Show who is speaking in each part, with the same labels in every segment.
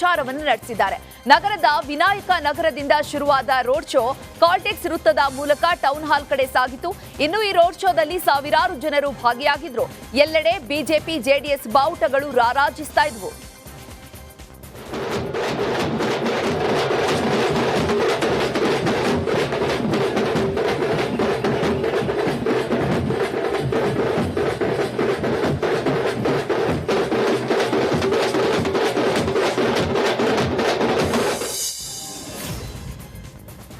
Speaker 1: ಪ್ರಚಾರವನ್ನು ನಡೆಸಿದ್ದಾರೆ. ನಗರದ ವಿನಾಯಕ ನಗರದಿಂದ ಶುರುವಾದ ರೋಡ್ ಶೋ ಕಾಲ್ಟೆಕ್ಸ್ ವೃತ್ತದ ಮೂಲಕ ಟೌನ್ ಹಾಲ್ ಕಡೆ ಸಾಗಿತು. ಇನ್ನು ಈ ರೋಡ್ ಶೋದಲ್ಲಿ ಸಾವಿರಾರು ಜನರು ಭಾಗಿಯಾಗಿದ್ರು. ಎಲ್ಲೆಡೆ ಬಿಜೆಪಿ ಜೆಡಿಎಸ್ ಬಾವುಟಗಳು ರಾರಾಜಿಸ್ತಾ ಇದ್ವು.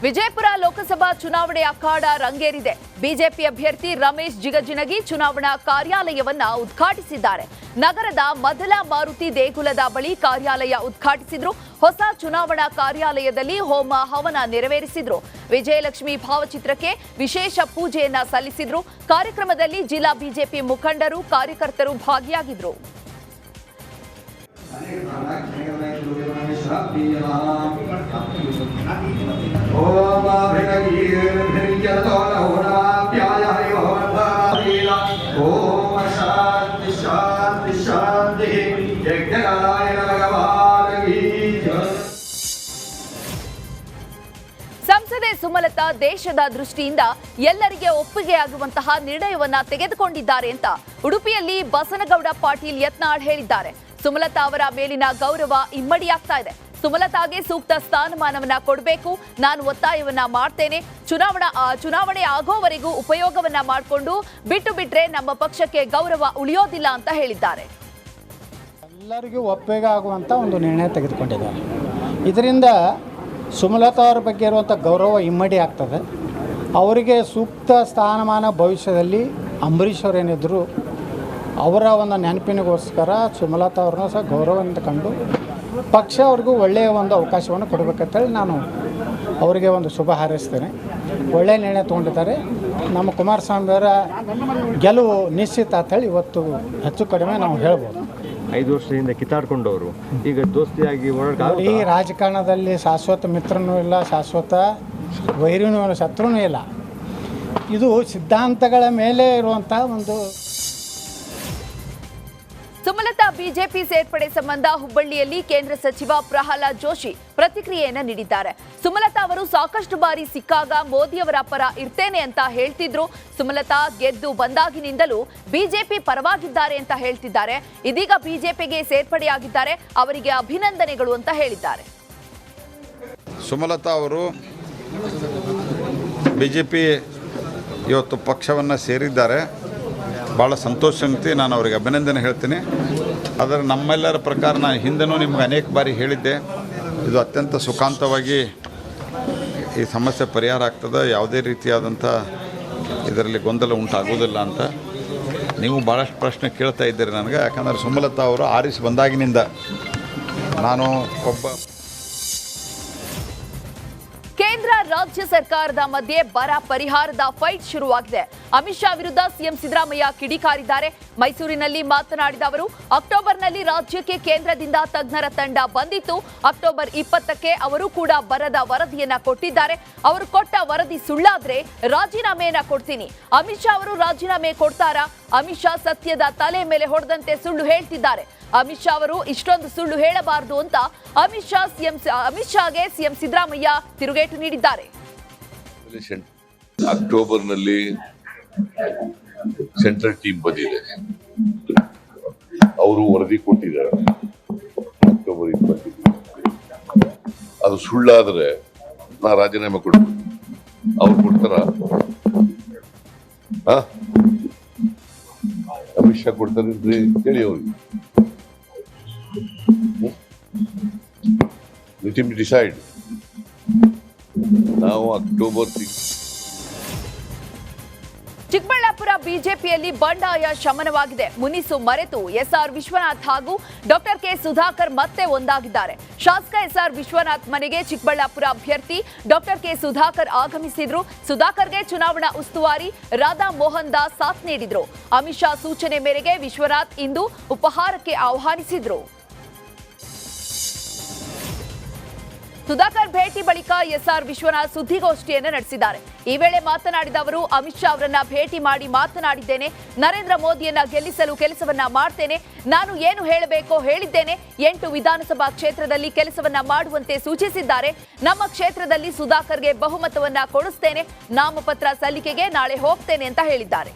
Speaker 1: ವಿಜಯಪುರ ಲೋಕಸಭಾ ಚುನಾವಣೆ ಅಖಾಡ ರಂಗೇರಿದೆ. ಬಿಜೆಪಿ ಅಭ್ಯರ್ಥಿ ರಮೇಶ್ ಜಿಗಜಿಣಗಿ ಚುನಾವಣಾ ಕಾರ್ಯಾಲಯವನ್ನ ಉದ್ಘಾಟಿಸಿದ್ದಾರೆ. ನಗರದ ಮೊದಲ ಮಾರುತಿ ದೇಗುಲದ ಬಳಿ ಕಾರ್ಯಾಲಯ ಉದ್ಘಾಟಿಸಿದ್ರು. ಹೊಸ ಚುನಾವಣಾ ಕಾರ್ಯಾಲಯದಲ್ಲಿ ಹೋಮ ಹವನ ನೆರವೇರಿಸಿದ್ರು. ವಿಜಯಲಕ್ಷ್ಮಿ ಭಾವಚಿತ್ರಕ್ಕೆ ವಿಶೇಷ ಪೂಜೆಯನ್ನ ಸಲ್ಲಿಸಿದ್ರು. ಕಾರ್ಯಕ್ರಮದಲ್ಲಿ ಜಿಲ್ಲಾ ಬಿಜೆಪಿ ಮುಖಂಡರು, ಕಾರ್ಯಕರ್ತರು ಭಾಗಿಯಾಗಿದ್ರು. ಸಂಸದೆ ಸುಮಲತಾ ದೇಶದ ದೃಷ್ಟಿಯಿಂದ ಎಲ್ಲರಿಗೆ ಒಪ್ಪಿಗೆಯಾಗುವಂತಹ ನಿರ್ಣಯವನ್ನ ತೆಗೆದುಕೊಂಡಿದ್ದಾರೆ ಅಂತ ಉಡುಪಿಯಲ್ಲಿ ಬಸನಗೌಡ ಪಾಟೀಲ್ ಯತ್ನಾಳ್ ಹೇಳಿದ್ದಾರೆ. ಸುಮಲತಾ ಅವರ ಮೇಲಿನ ಗೌರವ ಇಮ್ಮಡಿಯಾಗ್ತಾ ಇದೆ. ಸುಮಲತಾಗೆ ಸೂಕ್ತ ಸ್ಥಾನಮಾನವನ್ನ ಕೊಡಬೇಕು, ನಾನು ಒತ್ತಾಯವನ್ನ ಮಾಡ್ತೇನೆ. ಚುನಾವಣೆ ಆಗೋವರೆಗೂ ಉಪಯೋಗವನ್ನ ಮಾಡಿಕೊಂಡು ಬಿಟ್ರೆ ನಮ್ಮ ಪಕ್ಷಕ್ಕೆ ಗೌರವ ಉಳಿಯೋದಿಲ್ಲ ಅಂತ ಹೇಳಿದ್ದಾರೆ.
Speaker 2: ಎಲ್ಲರಿಗೂ ಒಪ್ಪಿಗೆ ಆಗುವಂಥ ಒಂದು ನಿರ್ಣಯ ತೆಗೆದುಕೊಂಡಿದ್ದಾರೆ. ಇದರಿಂದ ಸುಮಲತಾ ಅವರ ಬಗ್ಗೆ ಇರುವಂಥ ಗೌರವ ಇಮ್ಮಡಿ ಆಗ್ತದೆ. ಅವರಿಗೆ ಸೂಕ್ತ ಸ್ಥಾನಮಾನ ಭವಿಷ್ಯದಲ್ಲಿ ಅಂಬರೀಷ್ ಅವರೇನಿದ್ರು ಅವರ ಒಂದು ನೆನಪಿನಿಗೋಸ್ಕರ ಸುಮಲತಾ ಅವ್ರನ್ನ ಸಹ ಗೌರವದಿಂದ ಕಂಡು ಪಕ್ಷ ಅವ್ರಿಗೂ ಒಳ್ಳೆಯ ಒಂದು ಅವಕಾಶವನ್ನು ಕೊಡಬೇಕಂತೇಳಿ ನಾನು ಅವರಿಗೆ ಒಂದು ಶುಭ ಹಾರೈಸ್ತೇನೆ. ಒಳ್ಳೆಯ ನಿರ್ಣಯ ತೊಗೊಂಡಿದ್ದಾರೆ. ನಮ್ಮ ಕುಮಾರಸ್ವಾಮಿಯವರ ಗೆಲುವು ನಿಶ್ಚಿತ ಅಂತೇಳಿ ಇವತ್ತು ಹೆಚ್ಚು ಕಡಿಮೆ ನಾವು ಹೇಳ್ಬೋದು.
Speaker 3: 5 ವರ್ಷದಿಂದ ಕಿತ್ತಾಡ್ಕೊಂಡವರು ಈಗ ದೋಸ್ತಿಯಾಗಿ
Speaker 2: ಈ ರಾಜಕಾರಣದಲ್ಲಿ ಶಾಶ್ವತ ಮಿತ್ರನೂ ಇಲ್ಲ, ಶಾಶ್ವತ ವೈರಿನೂ ಇಲ್ಲ, ಶತ್ರುನೂ ಇಲ್ಲ. ಇದು ಸಿದ್ಧಾಂತಗಳ ಮೇಲೆ ಇರುವಂಥ ಒಂದು.
Speaker 1: ಸುಮಲತಾ ಬಿಜೆಪಿ ಸೇರ್ಪಡೆ ಸಂಬಂಧ ಹುಬ್ಬಳ್ಳಿಯಲ್ಲಿ ಕೇಂದ್ರ ಸಚಿವ ಪ್ರಹ್ಲಾದ್ ಜೋಶಿ ಪ್ರತಿಕ್ರಿಯೆಯನ್ನ ನೀಡಿದ್ದಾರೆ. ಸುಮಲತಾ ಅವರು ಸಾಕಷ್ಟು ಬಾರಿ ಸಿಕ್ಕಾಗ ಮೋದಿಯವರ ಪರ ಇರ್ತೇನೆ ಅಂತ ಹೇಳ್ತಿದ್ರು. ಸುಮಲತಾ ಗೆದ್ದು ಬಂದಾಗಿನಿಂದಲೂ ಬಿಜೆಪಿ ಪರವಾಗಿದ್ದಾರೆ ಅಂತ ಹೇಳ್ತಿದ್ದಾರೆ. ಇದೀಗ ಬಿಜೆಪಿಗೆ ಸೇರ್ಪಡೆಯಾಗಿದ್ದಾರೆ, ಅವರಿಗೆ ಅಭಿನಂದನೆಗಳು ಅಂತ ಹೇಳಿದ್ದಾರೆ.
Speaker 4: ಸುಮಲತಾ ಅವರು ಬಿಜೆಪಿ ಇವತ್ತು ಪಕ್ಷವನ್ನು ಸೇರಿದ್ದಾರೆ. ಭಾಳ ಸಂತೋಷ ಸಂಗತಿ. ನಾನು ಅವರಿಗೆ ಅಭಿನಂದನೆ ಹೇಳ್ತೀನಿ. ಆದರೆ ನಮ್ಮೆಲ್ಲರ ಪ್ರಕಾರ ನಾನು ಹಿಂದೆನೂ ನಿಮ್ಗೆ ಅನೇಕ ಬಾರಿ ಹೇಳಿದ್ದೆ, ಇದು ಅತ್ಯಂತ ಸುಖಾಂತವಾಗಿ ಈ ಸಮಸ್ಯೆ ಪರಿಹಾರ ಆಗ್ತದೆ, ಯಾವುದೇ ರೀತಿಯಾದಂಥ ಇದರಲ್ಲಿ ಗೊಂದಲ ಉಂಟಾಗೋದಿಲ್ಲ ಅಂತ. ನೀವು ಭಾಳಷ್ಟು ಪ್ರಶ್ನೆ ಕೇಳ್ತಾ ಇದ್ದೀರಿ ನನಗೆ. ಯಾಕಂದರೆ ಸುಮಲತಾ ಅವರು ಆರಿಸಿ ಬಂದಾಗಿನಿಂದ ನಾನು ಒಬ್ಬ
Speaker 1: ಕೇಂದ್ರ ರಾಜ್ಯ ಸರ್ಕಾರದ ಮಧ್ಯೆ ಬರ ಪರಿಹಾರದ ಫೈಟ್ ಶುರುವಾಗಿದೆ. ಅಮಿತ್ ಶಾ ವಿರುದ್ಧ ಸಿಎಂ ಸಿದ್ದರಾಮಯ್ಯ ಕಿಡಿಕಾರಿದ್ದಾರೆ. ಮೈಸೂರಿನಲ್ಲಿ ಮಾತನಾಡಿದ ಅವರು, ಅಕ್ಟೋಬರ್ನಲ್ಲಿ ರಾಜ್ಯಕ್ಕೆ ಕೇಂದ್ರದಿಂದ ತಜ್ಞರ ತಂಡ ಬಂದಿತ್ತು. ಅಕ್ಟೋಬರ್ 20ಕ್ಕೆ ಅವರು ಕೂಡ ಬರದ ವರದಿಯನ್ನ ಕೊಟ್ಟಿದ್ದಾರೆ. ಅವರು ಕೊಟ್ಟ ವರದಿ ಸುಳ್ಳಾದ್ರೆ ರಾಜೀನಾಮೆಯನ್ನ ಕೊಡ್ತೀನಿ. ಅಮಿತ್ ಶಾ ಅವರು ರಾಜೀನಾಮೆ ಕೊಡ್ತಾರಾ? ಅಮಿತ್ ಶಾ ಸತ್ಯದ ತಲೆ ಮೇಲೆ ಹೊಡೆದಂತೆ ಸುಳ್ಳು ಹೇಳ್ತಿದ್ದಾರೆ. ಅಮಿತ್ ಶಾ ಅವರು ಇಷ್ಟೊಂದು ಸುಳ್ಳು ಹೇಳಬಾರದು ಅಂತ ಅಮಿತ್ ಶಾಗೆ ಸಿಎಂ ಸಿದ್ದರಾಮಯ್ಯ ತಿರುಗೇಟು ನೀಡಿದ್ದಾರೆ.
Speaker 5: ಅಕ್ಟೋಬರ್ನಲ್ಲಿ ಸೆಂಟ್ರಲ್ ಟೀಮ್ ಬಂದಿದೆ, ಅವರು ವರದಿ ಕೊಟ್ಟಿದ್ದಾರೆ. ಅಕ್ಟೋಬರ್ 20 ಅದು ಸುಳ್ಳಾದ್ರೆ ನಾ ರಾಜೀನಾಮೆ ಕೊಡ್ತೀನಿ. ಅವ್ರು ಕೊಡ್ತಾರ? ಅಮಿತ್ ಶಾ ಕೊಡ್ತಾರೆ ಕೇಳಿ ಅವ್ರಿಗೆ. Let him decide. ನಾವು ಅಕ್ಟೋಬರ್
Speaker 1: ಚಿಕ್ಕಬಳ್ಳಾಪುರ ಬಿಜೆಪಿಯಲ್ಲಿ ಬಂಡಾಯ ಶಮನವಾಗಿದೆ. ಮುನಿಸು ಮರೆತು ಎಸ್ಆರ್ ವಿಶ್ವನಾಥ್ ಹಾಗೂ ಡಾಕ್ಟರ್ ಕೆ ಸುಧಾಕರ್ ಮತ್ತೆ ಒಂದಾಗಿದ್ದಾರೆ. ಶಾಸಕ ಎಸ್ಆರ್ ವಿಶ್ವನಾಥ್ ಮನೆಗೆ ಚಿಕ್ಕಬಳ್ಳಾಪುರ ಅಭ್ಯರ್ಥಿ ಡಾಕ್ಟರ್ ಕೆ ಸುಧಾಕರ್ ಆಗಮಿಸಿದ್ರು. ಸುಧಾಕರ್ಗೆ ಚುನಾವಣಾ ಉಸ್ತುವಾರಿ ರಾಧಾ ಮೋಹನ್ ದಾಸ್ ಸಾಥ್ ನೀಡಿದ್ರು. ಅಮಿತ್ ಶಾ ಸೂಚನೆ ಮೇರೆಗೆ ವಿಶ್ವನಾಥ್ ಇಂದು ಉಪಹಾರಕ್ಕೆ ಆಹ್ವಾನಿಸಿದ್ರು. ಸುಧಾಕರ್ ಭೇಟಿ ಬಳಿಕ ಎಸ್ಆರ್ ವಿಶ್ವನಾಥ್ ಸುದ್ದಿಗೋಷ್ಠಿಯನ್ನು ನಡೆಸಿದ್ದಾರೆ. ಈ ವೇಳೆ ಮಾತನಾಡಿದ ಅವರು, ಅಮಿತ್ ಶಾ ಅವರನ್ನ ಭೇಟಿ ಮಾಡಿ ಮಾತನಾಡಿದ್ದೇನೆ. ನರೇಂದ್ರ ಮೋದಿಯನ್ನ ಗೆಲ್ಲಿಸಲು ಕೆಲಸವನ್ನ ಮಾಡ್ತೇನೆ. ನಾನು ಏನು ಹೇಳಬೇಕೋ ಹೇಳಿದ್ದೇನೆ. 8 ವಿಧಾನಸಭಾ ಕ್ಷೇತ್ರದಲ್ಲಿ ಕೆಲಸವನ್ನ ಮಾಡುವಂತೆ ಸೂಚಿಸಿದ್ದಾರೆ. ನಮ್ಮ ಕ್ಷೇತ್ರದಲ್ಲಿ ಸುಧಾಕರ್ಗೆ ಬಹುಮತವನ್ನ ಕೊಡಿಸ್ತೇನೆ. ನಾಮಪತ್ರ ಸಲ್ಲಿಕೆಗೆ ನಾಳೆ ಹೋಗ್ತೇನೆ ಅಂತ ಹೇಳಿದ್ದಾರೆ.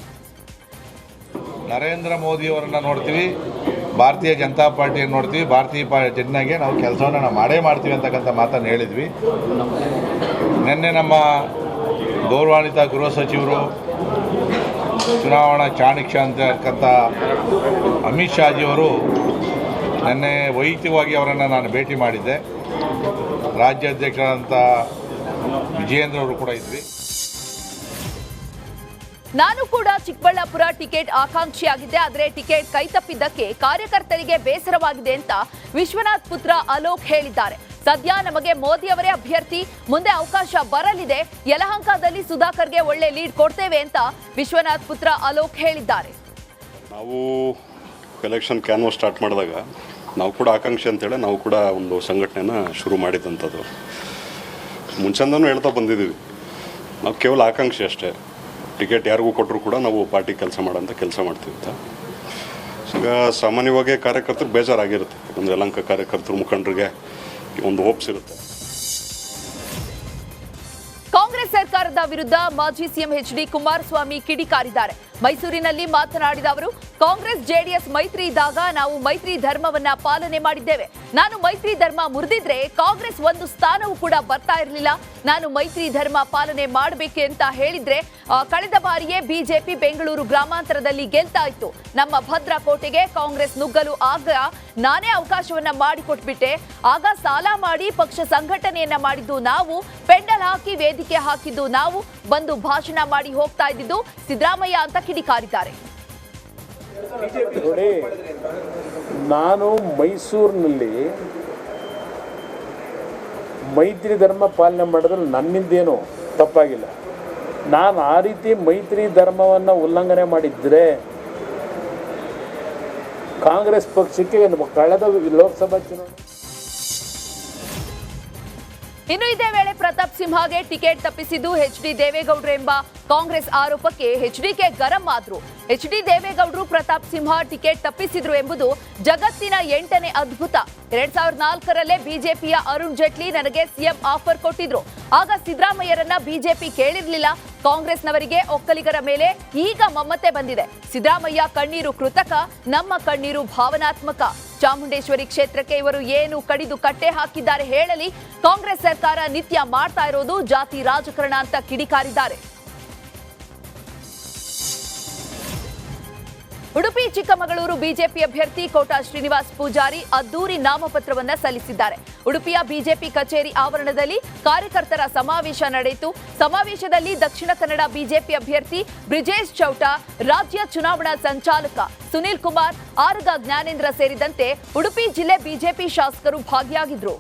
Speaker 6: ನರೇಂದ್ರ ಮೋದಿಯವರನ್ನು ನೋಡ್ತೀವಿ, ಭಾರತೀಯ ಜನತಾ ಪಾರ್ಟಿಯನ್ನು ನೋಡ್ತೀವಿ, ಭಾರತೀಯ ಜನತೆಗೆ ನಾವು ಕೆಲಸವನ್ನು ನಾವು ಮಾಡೇ ಮಾಡ್ತೀವಿ ಅಂತಕ್ಕಂಥ ಮಾತನ್ನು ಹೇಳಿದ್ವಿ. ನಿನ್ನೆ ನಮ್ಮ ಗೌರವಾನ್ವಿತ ಗೃಹ ಸಚಿವರು, ಚುನಾವಣಾ ಚಾಣಕ್ಯ ಅಂತಕ್ಕಂಥ ಅಮಿತ್ ಶಾಜಿಯವರು ನಿನ್ನೆ ವೈಯಕ್ತಿಕವಾಗಿ ಅವರನ್ನು ನಾನು ಭೇಟಿ ಮಾಡಿದ್ದೆ. ರಾಜ್ಯಾಧ್ಯಕ್ಷರಾದಂಥ ವಿಜಯೇಂದ್ರ ಅವರು ಕೂಡ ಇದ್ವಿ.
Speaker 1: ನಾನು ಕೂಡ ಚಿಕ್ಕಬಳ್ಳಾಪುರ ಟಿಕೆಟ್ ಆಕಾಂಕ್ಷಿಯಾಗಿದ್ದೆ. ಆದರೆ ಟಿಕೆಟ್ ಕೈತಪ್ಪಿದ್ದಕ್ಕೆ ಕಾರ್ಯಕರ್ತರಿಗೆ ಬೇಸರವಾಗಿದೆ ಅಂತ ವಿಶ್ವನಾಥ್ ಪುತ್ರ ಅಲೋಕ್ ಹೇಳಿದ್ದಾರೆ. ಸದ್ಯ ನಮಗೆ ಮೋದಿ ಅವರೇ ಅಭ್ಯರ್ಥಿ, ಮುಂದೆ ಅವಕಾಶ ಬರಲಿದೆ. ಯಲಹಂಕದಲ್ಲಿ ಸುಧಾಕರ್ಗೆ ಒಳ್ಳೆ ಲೀಡ್ ಕೊಡ್ತೇವೆ ಅಂತ ವಿಶ್ವನಾಥ್ ಪುತ್ರ ಅಲೋಕ್ ಹೇಳಿದ್ದಾರೆ.
Speaker 7: ನಾವು ಎಲೆಕ್ಷನ್ ಕ್ಯಾನ್ವಾಸ್ ಸ್ಟಾರ್ಟ್ ಮಾಡಿದಾಗ ನಾವು ಕೂಡ ಆಕಾಂಕ್ಷಿ ಅಂತೇಳಿ ನಾವು ಕೂಡ ಒಂದು ಸಂಘಟನೆನ ಶುರು ಮಾಡಿದಂಥದ್ದು. ಮುಂಚೆಂದನೂ ಹೇಳ್ತಾ ಬಂದಿದ್ದೀವಿ, ನಾವು ಕೇವಲ ಆಕಾಂಕ್ಷಿ ಅಷ್ಟೇ. ಟಿಕೆಟ್ ಯಾರಿಗೂ ಕೊಟ್ಟರು ಕೂಡ ನಾವು ಪಾರ್ಟಿ ಕೆಲಸ ಮಾಡೋಂಥ ಕೆಲಸ ಮಾಡ್ತೀವಿ ಅಂತ. ಈಗ ಸಾಮಾನ್ಯವಾಗಿ ಕಾರ್ಯಕರ್ತರು ಬೇಜಾರಾಗಿರುತ್ತೆ. ಒಂದು ಯಲಹಂಕ ಕಾರ್ಯಕರ್ತರು, ಮುಖಂಡರಿಗೆ ಒಂದು ಹೋಪ್ಸ್ ಇರುತ್ತೆ.
Speaker 1: ಕಾಂಗ್ರೆಸ್ ಸರ್ಕಾರದ ವಿರುದ್ಧ ಮಾಜಿ ಸಿಎಂ ಎಚ್.ಡಿ. ಕುಮಾರಸ್ವಾಮಿ ಕಿಡಿಕಾರಿದ್ದಾರೆ. ಮೈಸೂರಿನಲ್ಲಿ ಮಾತನಾಡಿದ ಅವರು, ಕಾಂಗ್ರೆಸ್ ಜೆಡಿಎಸ್ ಮೈತ್ರಿ ಇದ್ದಾಗ ನಾವು ಮೈತ್ರಿ ಧರ್ಮವನ್ನ ಪಾಲನೆ ಮಾಡಿದ್ದೇವೆ. ನಾನು ಮೈತ್ರಿ ಧರ್ಮ ಮುರಿದಿದ್ರೆ ಕಾಂಗ್ರೆಸ್ ಒಂದು ಸ್ಥಾನವೂ ಕೂಡ ಬರ್ತಾ ಇರಲಿಲ್ಲ. ನಾನು ಮೈತ್ರಿ ಧರ್ಮ ಪಾಲನೆ ಮಾಡಬೇಕು ಅಂತ ಹೇಳಿದ್ರೆ ಕಳೆದ ಬಾರಿಯೇ ಬಿಜೆಪಿ ಬೆಂಗಳೂರು ಗ್ರಾಮಾಂತರದಲ್ಲಿ ಗೆಲ್ತಾ ಇತ್ತು. ನಮ್ಮ ಭದ್ರಕೋಟೆಗೆ ಕಾಂಗ್ರೆಸ್ ನುಗ್ಗಲು ಆಗ ನಾನೇ ಅವಕಾಶವನ್ನ ಮಾಡಿಕೊಟ್ಬಿಟ್ಟೆ. ಆಗ ಸಾಲ ಮಾಡಿ ಪಕ್ಷ ಸಂಘಟನೆಯನ್ನ ಮಾಡಿದ್ದು ನಾವು, ಪೆಂಡಲ್ ಹಾಕಿ ವೇದಿಕೆ ಹಾಕಿದ್ದು ನಾವು, ಬಂದು ಭಾಷಣ ಮಾಡಿ ಹೋಗ್ತಾ ಇದ್ದಿದ್ದು ಸಿದ್ದರಾಮಯ್ಯ ಅಂತ ಕಿಡಿಕಾರಿದ್ದಾರೆ.
Speaker 8: ನೋಡಿ, ನಾನು ಮೈಸೂರಿನಲ್ಲಿ ಮೈತ್ರಿ ಧರ್ಮ ಪಾಲನೆ ಮಾಡಿದ್ರೆ ನನ್ನಿಂದೇನು ತಪ್ಪಾಗಿಲ್ಲ. ನಾನು ಆ ರೀತಿ ಮೈತ್ರಿ ಧರ್ಮವನ್ನು ಉಲ್ಲಂಘನೆ ಮಾಡಿದ್ರೆ ಕಾಂಗ್ರೆಸ್ ಪಕ್ಷಕ್ಕೆ ಕಳೆದ ಲೋಕಸಭಾ ಚುನಾವಣೆ.
Speaker 1: ಇನ್ನು ಇದೇ ವೇಳೆ ಪ್ರತಾಪ್ ಸಿಂಹಗೆ ಟಿಕೆಟ್ ತಪ್ಪಿಸಿದ್ದು ಎಚ್.ಡಿ. ದೇವೇಗೌಡರು ಎಂಬ ಕಾಂಗ್ರೆಸ್ ಆರೋಪಕ್ಕೆ ಎಚ್ಡಿಕೆ ಗರಂ ಆದ್ರು. ಎಚ್.ಡಿ. ದೇವೇಗೌಡರು ಪ್ರತಾಪ್ ಸಿಂಹ ಟಿಕೆಟ್ ತಪ್ಪಿಸಿದ್ರು ಎಂಬುದು ಜಗತ್ತಿನ 8ನೇ ಅದ್ಭುತ. 2004ರಲ್ಲೇ ಬಿಜೆಪಿಯ ಅರುಣ್ ಜೇಟ್ಲಿ ನನಗೆ ಸಿಎಂ ಆಫರ್ ಕೊಟ್ಟಿದ್ರು. ಆಗ ಸಿದ್ದರಾಮಯ್ಯರನ್ನ ಬಿಜೆಪಿ ಕೇಳಿರ್ಲಿಲ್ಲ. ಕಾಂಗ್ರೆಸ್ನವರಿಗೆ ಒಕ್ಕಲಿಗರ ಮೇಲೆ ಈಗ ಮಮತೆ ಬಂದಿದೆ. ಸಿದ್ದರಾಮಯ್ಯ ಕಣ್ಣೀರು ಕೃತಕ, ನಮ್ಮ ಕಣ್ಣೀರು ಭಾವನಾತ್ಮಕ. ಚಾಮುಂಡೇಶ್ವರಿ ಕ್ಷೇತ್ರಕ್ಕೆ ಇವರು ಏನು ಕಡಿದು ಕಟ್ಟೆ ಹಾಕಿದ್ದಾರೆ ಹೇಳಲಿ. ಕಾಂಗ್ರೆಸ್ ಸರ್ಕಾರ ನಿತ್ಯ ಮಾಡ್ತಾ ಇರೋದು ಜಾತಿ ರಾಜಕಾರಣ ಅಂತ ಕಿಡಿಕಾರಿದ್ದಾರೆ. ಉಡುಪಿ ಚಿಕ್ಕಮಗಳೂರು ಬಿಜೆಪಿ ಅಭ್ಯರ್ಥಿ ಕೋಟಾ ಶ್ರೀನಿವಾಸ್ ಪೂಜಾರಿ ಅದ್ದೂರಿ ನಾಮಪತ್ರವನ್ನ ಸಲ್ಲಿಸಿದ್ದಾರೆ. ಉಡುಪಿಯ ಬಿಜೆಪಿ ಕಚೇರಿ ಆವರಣದಲ್ಲಿ ಕಾರ್ಯಕರ್ತರ ಸಮಾವೇಶ ನಡೆಯಿತು. ಸಮಾವೇಶದಲ್ಲಿ ದಕ್ಷಿಣ ಕನ್ನಡ ಬಿಜೆಪಿ ಅಭ್ಯರ್ಥಿ ಬ್ರಿಜೇಶ್ ಚೌಟ, ರಾಜ್ಯ ಚುನಾವಣಾ ಸಂಚಾಲಕ ಸುನೀಲ್ ಕುಮಾರ್, ಆರಗ ಜ್ಞಾನೇಂದ್ರ ಸೇರಿದಂತೆ ಉಡುಪಿ ಜಿಲ್ಲೆ ಬಿಜೆಪಿ ಶಾಸಕರು ಭಾಗಿಯಾಗಿದ್ರು.